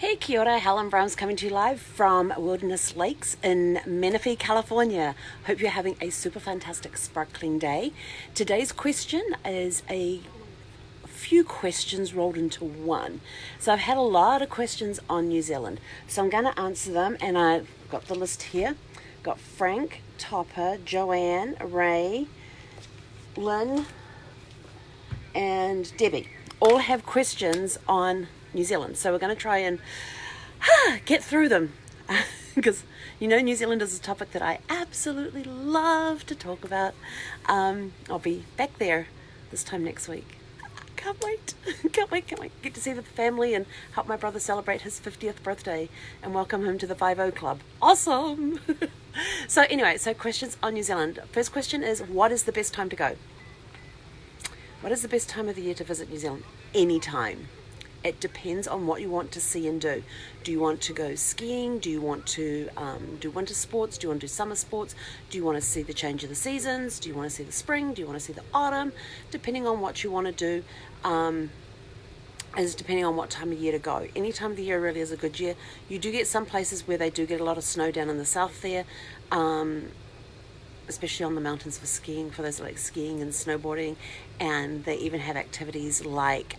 Hey, kia ora, Helen Brahms coming to you live from Wilderness Lakes in Menifee, California. Hope you're having a super fantastic sparkling day. Today's question is a few questions rolled into one. So I've had a lot of questions on New Zealand. So I'm going to answer them, and I've got the list here. Got Frank, Topper, Joanne, Ray, Lynn, and Debbie. All have questions on New Zealand. So we're going to try and get through them because New Zealand is a topic that I absolutely love to talk about. I'll be back there this time next week. Can't wait. Can't wait. Get to see the family and help my brother celebrate his 50th birthday and welcome him to the 50 Club. Awesome. So questions on New Zealand. First question is, what is the best time to go? What is the best time of the year to visit New Zealand? Anytime. It depends on what you want to see and do. Do you want to go skiing? Do you want to do winter sports? Do you want to do summer sports? Do you want to see the change of the seasons? Do you want to see the spring? Do you want to see the autumn? Depending on what you want to do, is depending on what time of year to go. Any time of the year really is a good year. You do get some places where they do get a lot of snow down in the south there, especially on the mountains for skiing, for those like skiing and snowboarding. And they even have activities like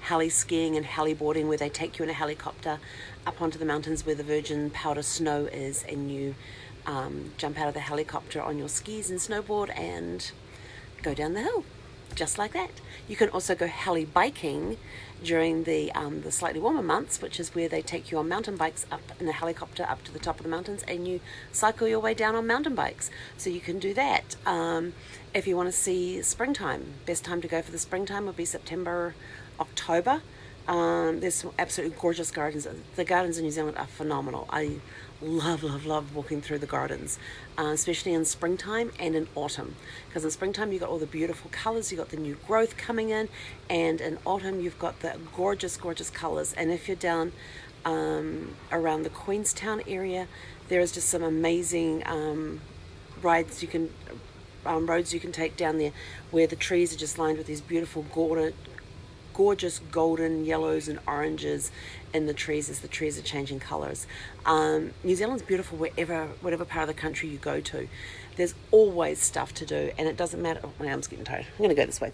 heli skiing and heli boarding, where they take you in a helicopter up onto the mountains where the virgin powder snow is, and you jump out of the helicopter on your skis and snowboard and go down the hill, just like that. You can also go heli biking during the slightly warmer months, which is where they take you on mountain bikes up in a helicopter up to the top of the mountains, and you cycle your way down on mountain bikes. So you can do that. If you want to see springtime, best time to go for the springtime would be September, October. There's some absolutely gorgeous gardens. The gardens in New Zealand are phenomenal. I love walking through the gardens, especially in springtime and in autumn, because in springtime you've got all the beautiful colours, you've got the new growth coming in, and in autumn you've got the gorgeous colours. And if you're down around the Queenstown area, there is just some amazing roads you can take down there, where the trees are just lined with these beautiful gorgeous golden yellows and oranges in the trees as the trees are changing colours. New Zealand's beautiful whatever part of the country you go to. There's always stuff to do, and it doesn't matter. Oh, my arm's getting tired. I'm going to go this way.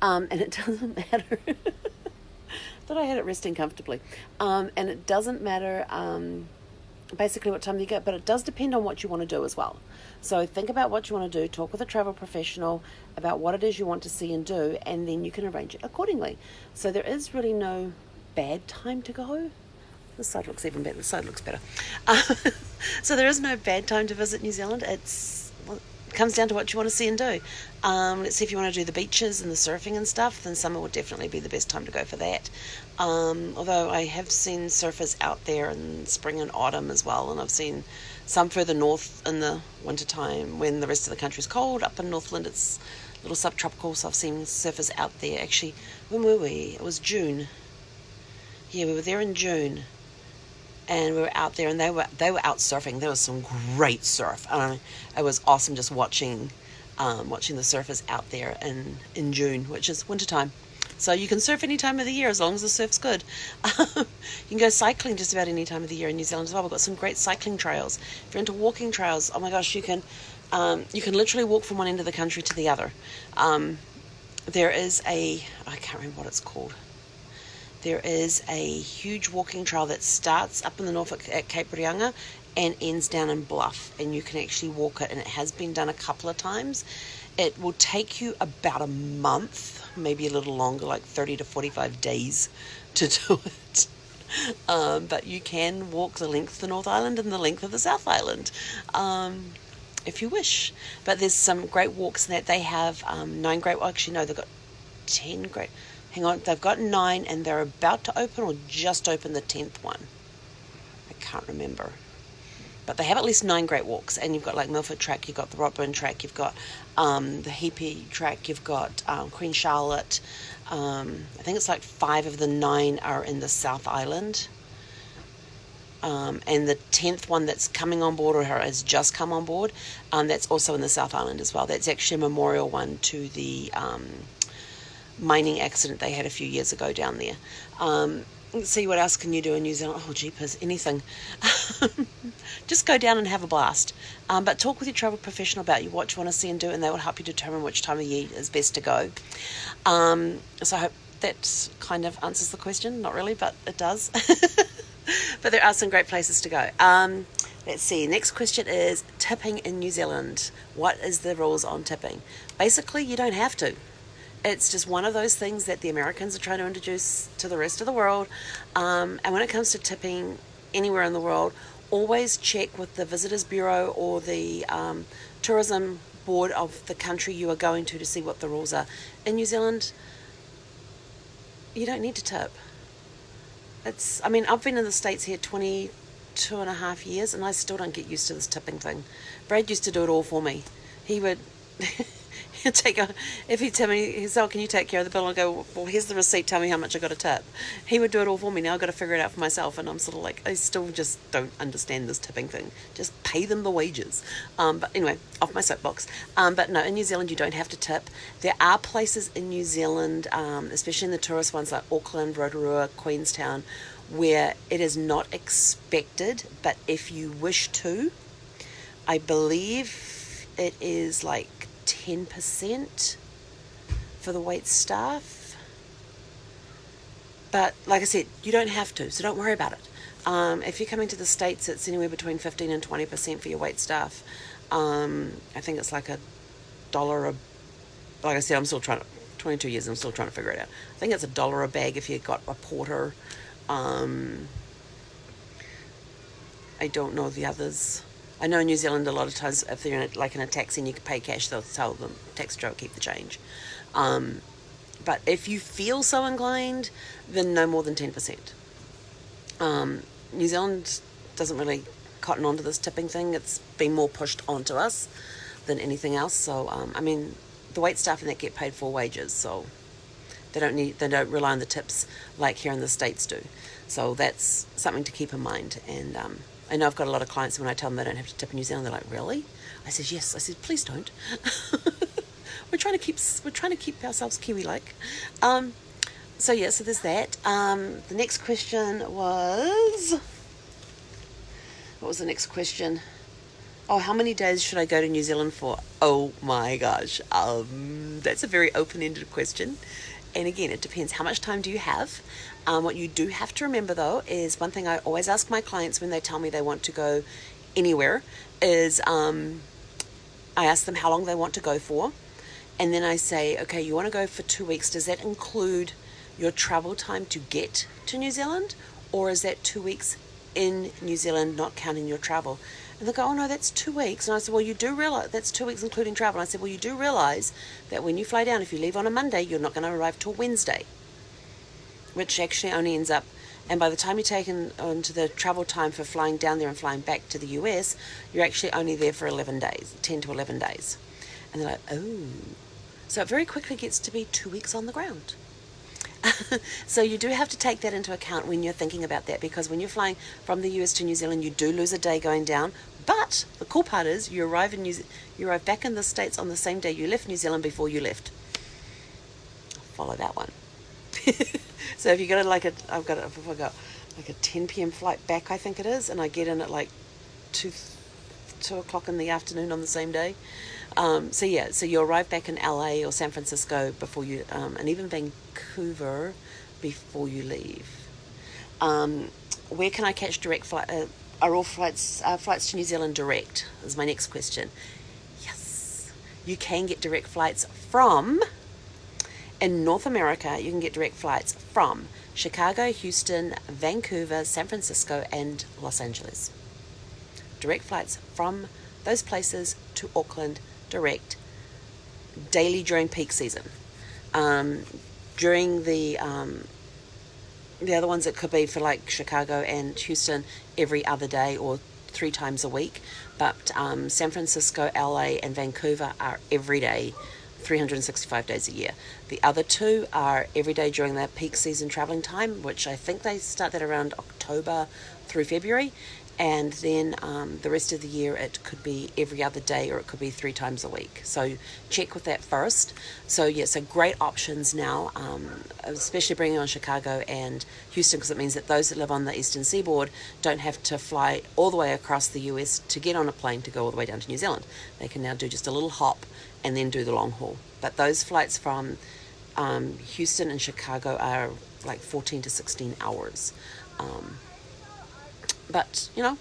And it doesn't matter. Thought I had it resting comfortably. And it doesn't matter basically what time you get, but it does depend on what you want to do as well. So think about what you want to do, talk with a travel professional about what it is you want to see and do, and then you can arrange it accordingly. So there is really no bad time to go. This side looks even better. This side looks better. So there is no bad time to visit New Zealand. It comes down to what you want to see and do. Let's see, if you want to do the beaches and the surfing and stuff, then summer would definitely be the best time to go for that. Although I have seen surfers out there in spring and autumn as well, and I've seen some further north in the winter time when the rest of the country is cold. Up in Northland it's a little subtropical, so I've seen surfers out there. Actually, when were we? It was June. Yeah, we were there in June, and we were out there, and they were out surfing. There was some great surf. It was awesome just watching the surfers out there in June, which is wintertime. So you can surf any time of the year as long as the surf's good. You can go cycling just about any time of the year in New Zealand as well. We've got some great cycling trails. If you're into walking trails, oh my gosh, you can literally walk from one end of the country to the other. There is I can't remember what it's called. There is a huge walking trail that starts up in the north at Cape Reinga and ends down in Bluff, and you can actually walk it, and it has been done a couple of times. It will take you about a month, maybe a little longer, like 30 to 45 days to do it. But you can walk the length of the North Island and the length of the South Island, if you wish. But there's some great walks in that. They have 9 great, well, actually no, they've got 10 great, hang on, they've got 9, and they're about to open or just open the 10th one. I can't remember. But they have at least 9 great walks, and you've got like Milford Track, you've got the Rockburn Track, you've got the Heapy Track, you've got Queen Charlotte. I think it's like 5 of the 9 are in the South Island. And the 10th one that's coming on board, or has just come on board, that's also in the South Island as well. That's actually a memorial one to the mining accident they had a few years ago down there. Let's see, what else can you do in New Zealand? Oh, jeepers, anything. Just go down and have a blast. But talk with your travel professional about what you want to see and do, and they will help you determine which time of year is best to go. So I hope that kind of answers the question. Not really, but it does. But there are some great places to go. Let's see. Next question is tipping in New Zealand. What is the rules on tipping? Basically, you don't have to. It's just one of those things that the Americans are trying to introduce to the rest of the world. And when it comes to tipping anywhere in the world, always check with the Visitors Bureau or the tourism board of the country you are going to see what the rules are. In New Zealand, you don't need to tip. I've been in the States here 22 and a half years, and I still don't get used to this tipping thing. Brad used to do it all for me. He would... if he'd tell me, he'd say, "Oh, can you take care of the bill?" And I go, "Well, here's the receipt, tell me how much I got to tip." He would do it all for me. Now I've got to figure it out for myself, and I'm sort of like, I still just don't understand this tipping thing. Just pay them the wages. But anyway, off my soapbox. But no, in New Zealand you don't have to tip. There are places in New Zealand, especially in the tourist ones like Auckland, Rotorua, Queenstown, where it is not expected, but if you wish to, I believe it is like 10% for the wait staff. But like I said, you don't have to, so don't worry about it. If you're coming to the States, it's anywhere between 15 and 20% for your wait staff. I think it's like $1 like I said, I'm still trying to, 22 years, I'm still trying to figure it out. I think it's $1 a bag if you've got a porter. I don't know the others. I know in New Zealand a lot of times if they're in a taxi and you can pay cash, they'll tell them taxi driver keep the change. But if you feel so inclined, then no more than 10%. New Zealand doesn't really cotton onto this tipping thing. It's been more pushed onto us than anything else. So the wait staff and that get paid full wages, so they don't rely on the tips like here in the States do. So that's something to keep in mind. And I know I've got a lot of clients, when I tell them they don't have to tip in New Zealand, they're like, "Really?" I said, "Yes." I said, "Please don't." We're trying to keep ourselves Kiwi-like. So there's that. The next question was, what was the next question? Oh, how many days should I go to New Zealand for? Oh my gosh, that's a very open-ended question. And again, it depends. How much time do you have? What you do have to remember, though, is one thing I always ask my clients when they tell me they want to go anywhere is I ask them how long they want to go for. And then I say, okay, you want to go for 2 weeks. Does that include your travel time to get to New Zealand? Or is that 2 weeks in New Zealand, not counting your travel? And they go, "Oh no, that's 2 weeks." And I said, "Well, you do realize that's 2 weeks including travel." And I said, "Well, you do realize that when you fly down, if you leave on a Monday, you're not going to arrive till Wednesday, which actually only ends up, and by the time you're taken onto the travel time for flying down there and flying back to the US, you're actually only there for 11 days, 10 to 11 days. And they're like, "Oh." So it very quickly gets to be 2 weeks on the ground. So you do have to take that into account when you're thinking about that, because when you're flying from the US to New Zealand, you do lose a day going down. But the cool part is you arrive back in the States on the same day you left New Zealand before you left. Follow that one. So if you got I've got like a 10 p.m. flight back, I think it is, and I get in at like 2 o'clock in the afternoon on the same day. So you arrive back in LA or San Francisco before you, and even Vancouver before you leave. Where can I catch direct flight? Are all flights to New Zealand direct? Is my next question. Yes, you can get direct flights from. In North America, you can get direct flights from Chicago, Houston, Vancouver, San Francisco, and Los Angeles. Direct flights from those places to Auckland, direct, daily during peak season. During the other ones, it could be for like Chicago and Houston every other day or 3 times a week. But San Francisco, LA, and Vancouver are every day 365 days a year. The other two are every day during their peak season traveling time, which I think they start that around October through February. And then the rest of the year it could be every other day, or it could be 3 times a week. So check with that first. So yeah, so great options now, especially bringing on Chicago and Houston, because it means that those that live on the eastern seaboard don't have to fly all the way across the US to get on a plane to go all the way down to New Zealand. They can now do just a little hop and then do the long haul. But those flights from Houston and Chicago are like 14 to 16 hours. But, you know,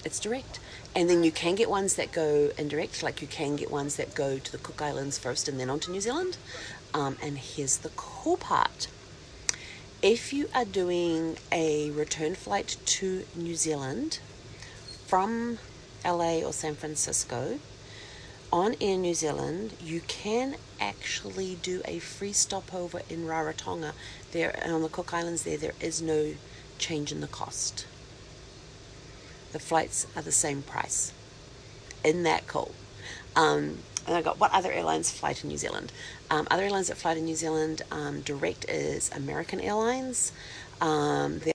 it's direct. And then you can get ones that go indirect, like you can get ones that go to the Cook Islands first and then on to New Zealand. And here's the cool part. If you are doing a return flight to New Zealand from LA or San Francisco, on Air New Zealand, you can actually do a free stopover in Rarotonga. There, on the Cook Islands there is no change in the cost. The flights are the same price. Isn't that cool? And I got, what other airlines fly to New Zealand? Other airlines that fly to New Zealand direct is American Airlines. Okay,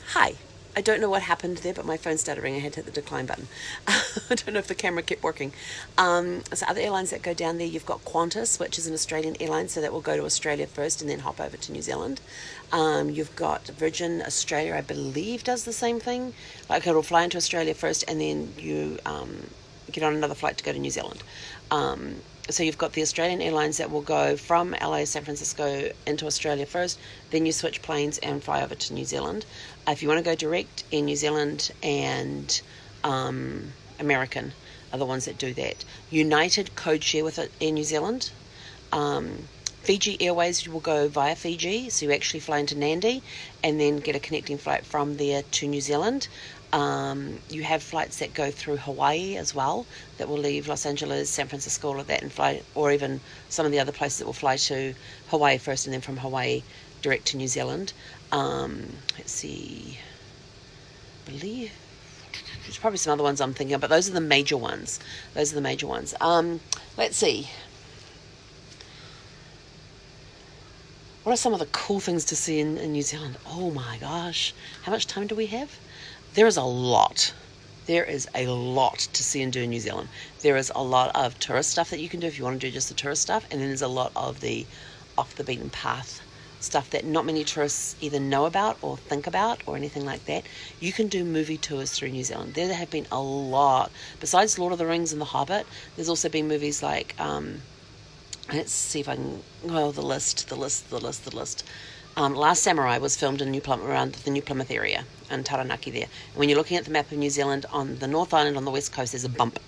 hi. I don't know what happened there, but my phone started ringing. I had to hit the decline button. I don't know if the camera kept working. So other airlines that go down there, you've got Qantas, which is an Australian airline, so that will go to Australia first and then hop over to New Zealand. You've got Virgin Australia, I believe, does the same thing. Like, it'll fly into Australia first and then you get on another flight to go to New Zealand. So you've got the Australian airlines that will go from LA, San Francisco into Australia first, then you switch planes and fly over to New Zealand. If you want to go direct, Air New Zealand and American are the ones that do that. United code share with Air New Zealand. Fiji Airways will go via Fiji, so you actually fly into Nandi and then get a connecting flight from there to New Zealand. You have flights that go through Hawaii as well, that will leave Los Angeles, San Francisco, all of that, and fly, or even some of the other places that will fly to Hawaii first and then from Hawaii direct to New Zealand. Let's see, I believe there's probably some other ones I'm thinking of, but those are the major ones. Let's see. What are some of the cool things to see in New Zealand? Oh my gosh, how much time do we have? There is a lot. There is a lot to see and do in New Zealand. There is a lot of tourist stuff that you can do if you want to do just the tourist stuff, and then there's a lot of the off the beaten path stuff that not many tourists either know about or think about or anything like that. You can do movie tours through New Zealand. There have been a lot. Besides Lord of the Rings and The Hobbit, there's also been movies like, let's see if I can, the list. Last Samurai was filmed in New Plymouth, around the New Plymouth area, in Taranaki there. And when you're looking at the map of New Zealand, on the North Island on the west coast, there's a bump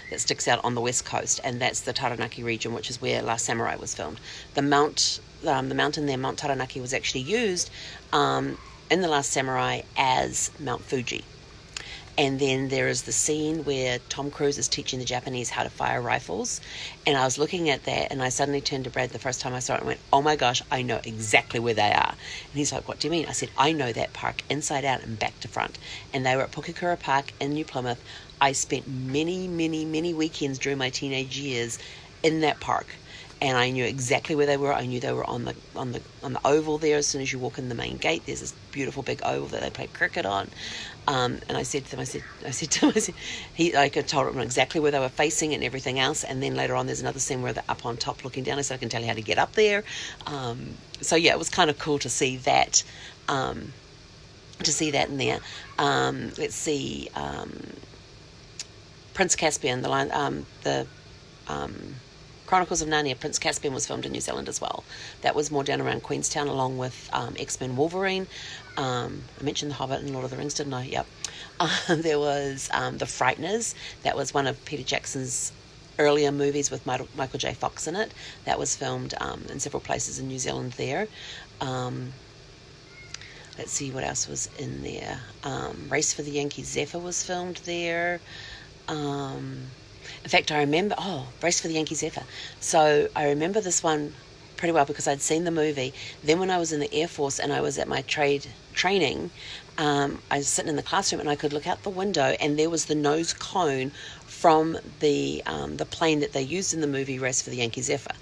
that sticks out on the west coast, and that's the Taranaki region, which is where Last Samurai was filmed. The mountain there, Mount Taranaki, was actually used in The Last Samurai as Mount Fuji. And then there is the scene where Tom Cruise is teaching the Japanese how to fire rifles. And I was looking at that, and I suddenly turned to Brad the first time I saw it and went, oh my gosh, I know exactly where they are. And he's like, what do you mean? I said, I know that park inside out and back to front. And they were at Pukekura Park in New Plymouth. I spent many, many, many weekends during my teenage years in that park. And I knew exactly where they were. I knew they were on the oval there. As soon as you walk in the main gate, there's this beautiful big oval that they play cricket on. And I said to him, I told him exactly where they were facing and everything else. And then later on, there's another scene where they're up on top looking down. I said, I can tell you how to get up there. So yeah, it was kind of cool to see that. In there. Let's see, Prince Caspian, the Chronicles of Narnia, Prince Caspian was filmed in New Zealand as well. That was more down around Queenstown, along with X-Men Wolverine. I mentioned The Hobbit and Lord of the Rings, didn't I? Yep. There was The Frighteners. That was one of Peter Jackson's earlier movies with Michael J. Fox in it. That was filmed in several places in New Zealand there. Let's see what else was in there. Race for the Yankee Zephyr was filmed there. In fact, I remember, Race for the Yankee Zephyr. So I remember this one pretty well because I'd seen the movie. Then when I was in the Air Force and I was at my training, I was sitting in the classroom and I could look out the window and there was the nose cone from the plane that they used in the movie Race for the Yankee Zephyr.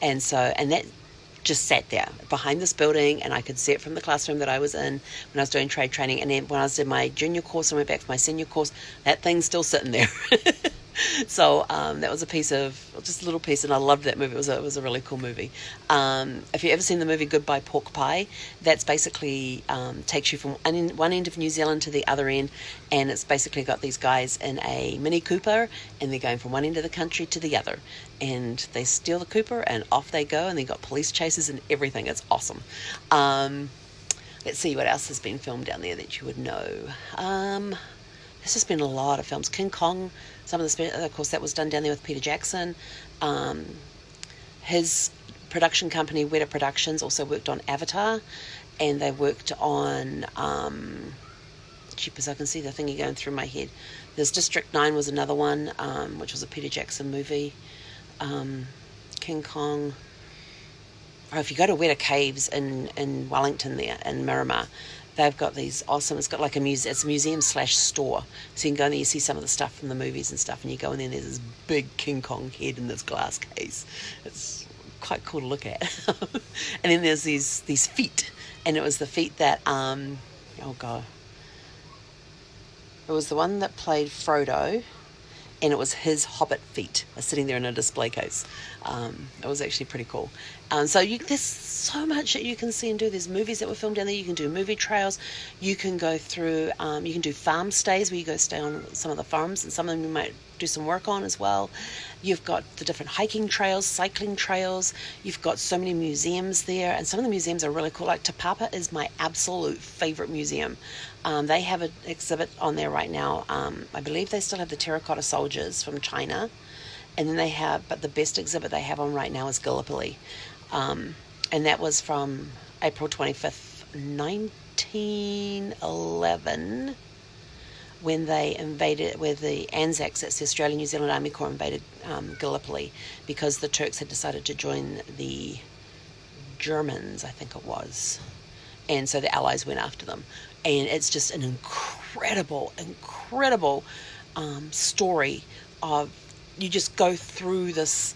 And that just sat there behind this building, and I could see it from the classroom that I was in when I was doing trade training. And then when I was in my junior course and went back for my senior course, that thing's still sitting there. So that was just a little piece, and I loved that movie. It was a really cool movie. If you've ever seen the movie Goodbye Pork Pie, that's basically takes you from one end of New Zealand to the other end, and it's basically got these guys in a Mini Cooper, and they're going from one end of the country to the other, and they steal the Cooper, and off they go, and they got police chases and everything. It's awesome. Let's see what else has been filmed down there that you would know. There's just been a lot of films. King Kong, of course, that was done down there with Peter Jackson. His production company, Weta Productions, also worked on Avatar, and they worked on, cheap as I can see the thingy going through my head. There's District 9 was another one, which was a Peter Jackson movie. King Kong. Oh, if you go to Weta Caves in Wellington there, in Miramar, they've got these awesome, it's got like it's a museum/store. So you can go in there, you see some of the stuff from the movies and stuff, and you go in there and there's this big King Kong head in this glass case. It's quite cool to look at. And then there's these feet, and it was the feet that, oh God. It was the one that played Frodo, and it was his Hobbit feet are sitting there in a display case. It was actually pretty cool. So there's so much that you can see and do. There's movies that were filmed down there. You can do movie trails. You can go through, you can do farm stays where you go stay on some of the farms, and some of them you might do some work on as well. You've got the different hiking trails, cycling trails. You've got so many museums there, and some of the museums are really cool. Like Te Papa is my absolute favorite museum. They have an exhibit on there right now. I believe they still have the terracotta soldiers from China. And then but the best exhibit they have on right now is Gallipoli. And that was from April 25th, 1911, when they invaded, where the Anzacs, that's the Australian New Zealand Army Corps, invaded Gallipoli because the Turks had decided to join the Germans, I think it was. And so the Allies went after them. And it's just an incredible story of, you just go through this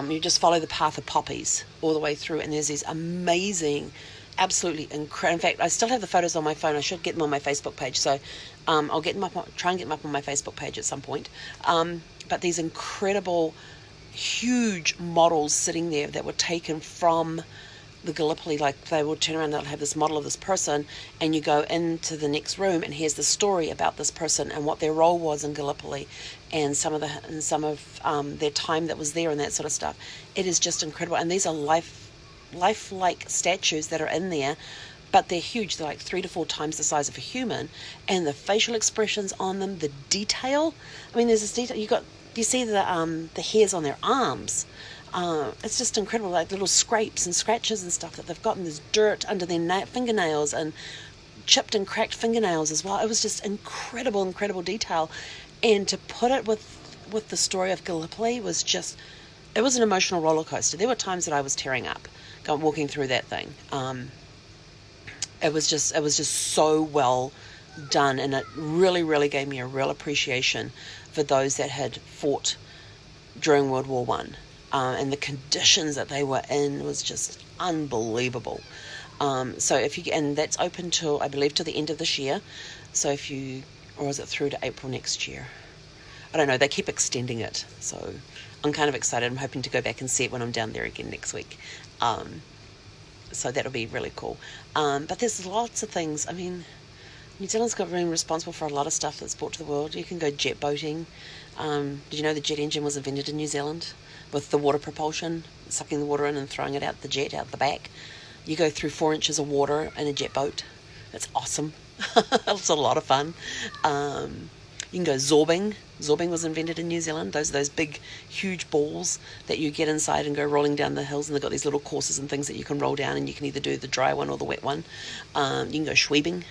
you just follow the path of poppies all the way through, and there's these amazing, absolutely incredible. In fact, I still have the photos on my phone. I should get them on my Facebook page, so I'll try and get them up on my Facebook page at some point. But these incredible, huge models sitting there that were taken from the Gallipoli, like they will turn around and they'll have this model of this person, and you go into the next room and here's the story about this person and what their role was in Gallipoli, and some of their time that was there and that sort of stuff. It is just incredible, and these are lifelike statues that are in there, but they're huge. They're like 3 to 4 times the size of a human, and the facial expressions on them, the detail. I mean, there's this detail. You see the hairs on their arms. It's just incredible, like little scrapes and scratches and stuff that they've got, and there's dirt under their fingernails and chipped and cracked fingernails as well. It was just incredible detail, and to put it with the story of Gallipoli was just, it was an emotional roller coaster. There were times that I was tearing up walking through that thing. It was just so well done, and it really gave me a real appreciation for those that had fought during World War One. And the conditions that they were in was just unbelievable. So and that's open till, I believe, till the end of this year. So or is it through to April next year? I don't know. They keep extending it. So I'm kind of excited. I'm hoping to go back and see it when I'm down there again next week. So that'll be really cool. But there's lots of things. I mean, New Zealand's been responsible for a lot of stuff that's brought to the world. You can go jet boating. Did you know the jet engine was invented in New Zealand? With the water propulsion, sucking the water in and throwing it out the back. You go through 4 inches of water in a jet boat. It's awesome. It's a lot of fun. You can go zorbing. Zorbing was invented in New Zealand. Those are those big, huge balls that you get inside and go rolling down the hills, and they've got these little courses and things that you can roll down, and you can either do the dry one or the wet one. You can go schweebing.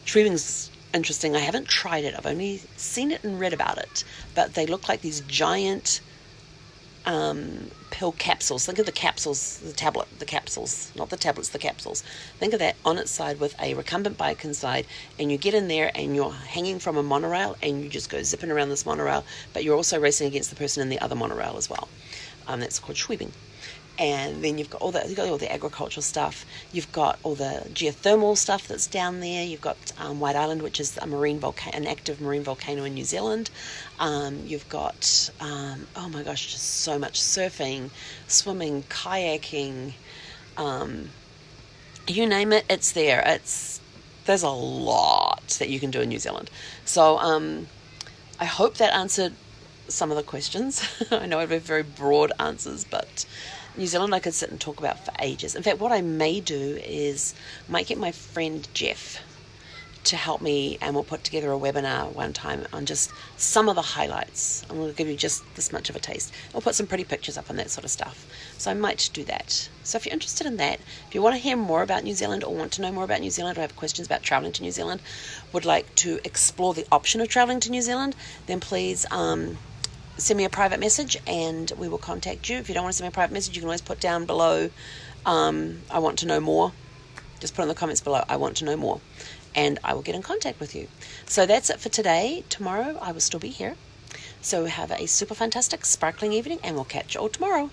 Schweebing's interesting. I haven't tried it. I've only seen it and read about it. But they look like these giant pill capsules. Think of the capsules, the capsules, not the tablets, the capsules. Think of that on its side with a recumbent bike inside, and you get in there and you're hanging from a monorail and you just go zipping around this monorail, but you're also racing against the person in the other monorail as well. That's called schwebbing. And then you've got all the agricultural stuff. You've got all the geothermal stuff that's down there. You've got White Island, which is an active marine volcano in New Zealand. You've got oh my gosh, just so much surfing, swimming, kayaking. You name it, it's there. There's a lot that you can do in New Zealand. So I hope that answered some of the questions. I know I have very broad answers, but New Zealand I could sit and talk about for ages. In fact, what I may do is might get my friend Jeff to help me, and we'll put together a webinar one time on just some of the highlights. I'm going to give you just this much of a taste. I'll put some pretty pictures up and that sort of stuff. So I might do that. So if you're interested in that, if you want to hear more about New Zealand or want to know more about New Zealand or have questions about traveling to New Zealand, would like to explore the option of traveling to New Zealand, then please send me a private message and we will contact you. If you don't want to send me a private message, you can always put down below, I want to know more. Just put in the comments below, I want to know more, and I will get in contact with you. So that's it for today. Tomorrow I will still be here. So have a super fantastic, sparkling evening, and we'll catch you all tomorrow.